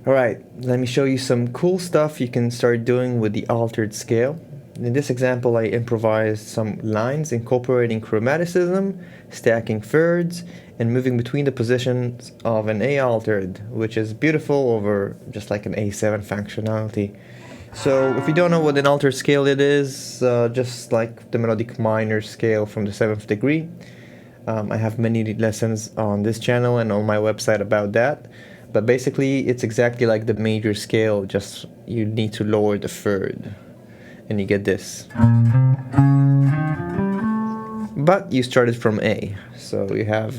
Alright, let me show you some cool stuff you can start doing with the altered scale. In this example, I improvised some lines incorporating chromaticism, stacking thirds, and moving between the positions of an A altered, which is beautiful over just like an A7 functionality. So if you don't know what an altered scale it is, just like the melodic minor scale from the 7th degree. I have many lessons on this channel and on my website about that. But basically, it's exactly like the major scale, just you need to lower the third, and you get this. But you started from A, so you have...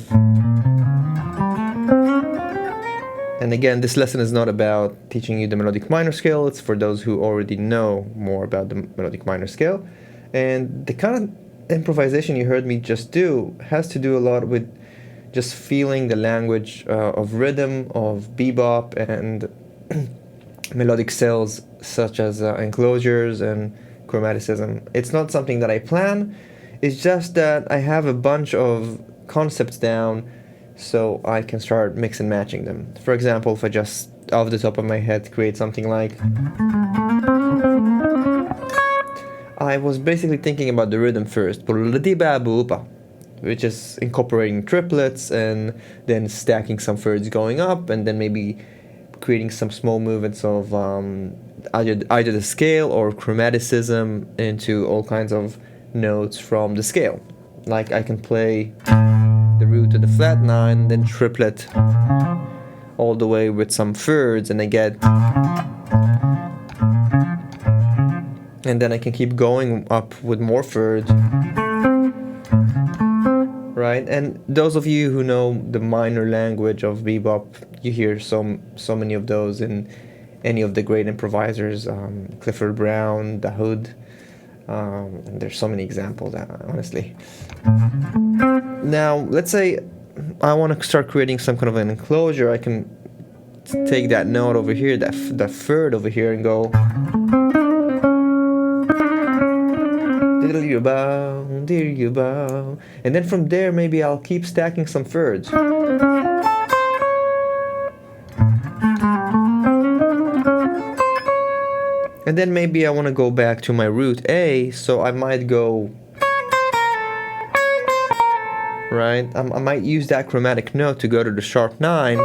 And again, this lesson is not about teaching you the melodic minor scale, it's for those who already know more about the melodic minor scale. And the kind of improvisation you heard me just do has to do a lot with just feeling the language of rhythm, of bebop, and melodic cells such as enclosures and chromaticism. It's not something that I plan, it's just that I have a bunch of concepts down so I can start mix and matching them. For example, if I just off the top of my head create something like... I was basically thinking about the rhythm first, which is incorporating triplets and then stacking some thirds going up, and then maybe creating some small movements of either the scale or chromaticism into all kinds of notes from the scale. Like I can play the root to the flat 9, then triplet all the way with some thirds, and I get... And then I can keep going up with more thirds. Right, and those of you who know the minor language of bebop, you hear so many of those in any of the great improvisers, Clifford Brown, The Hood, and there's so many examples, honestly. Now, let's say I want to start creating some kind of an enclosure. I can take that note over here, that third over here, and go... You bow, dear you bow. And then from there maybe I'll keep stacking some thirds. And then maybe I want to go back to my root A, so I might go... Right? I might use that chromatic note to go to the sharp 9,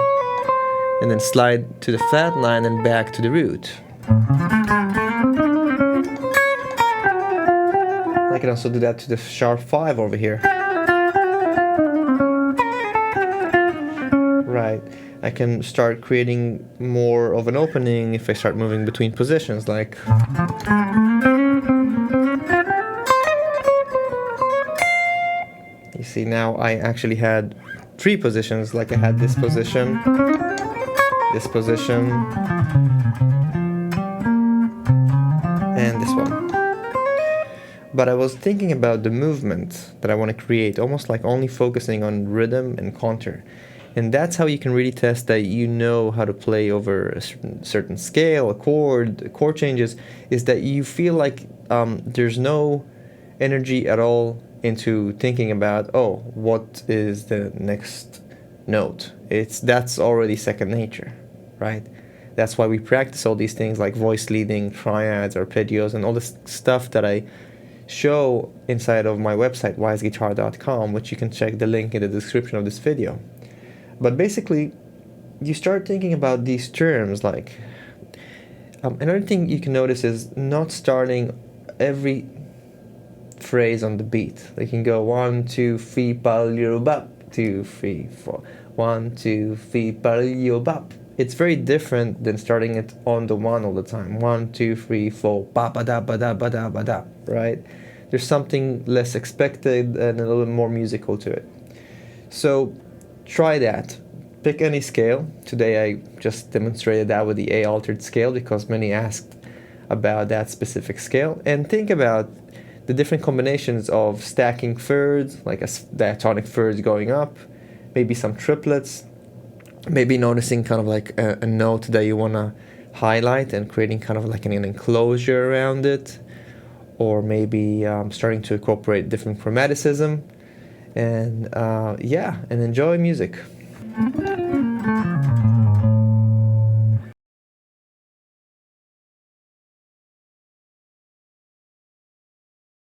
and then slide to the flat 9 and back to the root. I can also do that to the sharp 5 over here. Right. I can start creating more of an opening if I start moving between positions, like... You see, now I actually had 3 positions, like I had this position, and this one. But I was thinking about the movement that I want to create, almost like only focusing on rhythm and contour. And that's how you can really test that you know how to play over a certain scale, a chord changes, is that you feel like there's no energy at all into thinking about, oh, what is the next note? That's already second nature, right? That's why we practice all these things like voice leading, triads, arpeggios, and all this stuff that I show inside of my website, weissguitar.com, which you can check the link in the description of this video. But basically, you start thinking about these terms, like... another thing you can notice is not starting every phrase on the beat. They can go 1, 2, 3, bap, 2, 3, 4. 1, 2, 3, bap. It's very different than starting it on the 1 all the time. 1, 2, 3, 4, ba ba da ba da ba da ba da. Right? There's something less expected and a little bit more musical to it. So try that. Pick any scale. Today I just demonstrated that with the A altered scale because many asked about that specific scale. And think about the different combinations of stacking thirds, like a diatonic thirds going up, maybe some triplets, maybe noticing kind of like a note that you want to highlight and creating kind of like an enclosure around it, or maybe starting to incorporate different chromaticism, and and enjoy music.